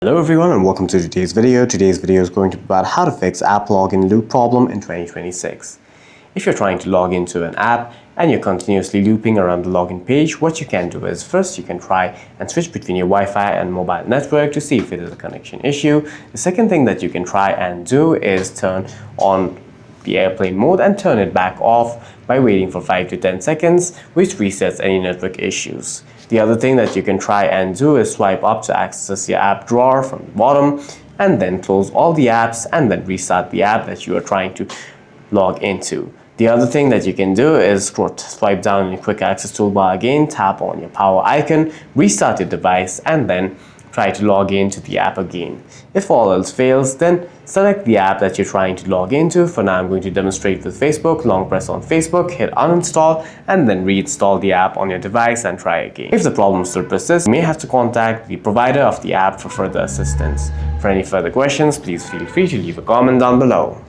Hello everyone and welcome to today's video. Today's video is going to be about how to fix app login loop problem in 2026. If you're trying to log into an app and you're continuously looping around the login page, what you can do is first you can try and switch between your Wi-Fi and mobile network to see if it is a connection issue. The second thing that you can try and do is turn on the airplane mode and turn it back off by waiting for 5 to 10 seconds, which resets any network issues. The other thing that you can try and do is swipe up to access your app drawer from the bottom and then close all the apps and then restart the app that you are trying to log into. The other thing that you can do is swipe down in your quick access toolbar again, tap on your power icon, restart your device and then try to log into the app again. If all else fails, then select the app that you're trying to log into. For now, I'm going to demonstrate with Facebook. Long press on Facebook, hit uninstall, and then reinstall the app on your device and try again. If the problem still persists, you may have to contact the provider of the app for further assistance. For any further questions, please feel free to leave a comment down below.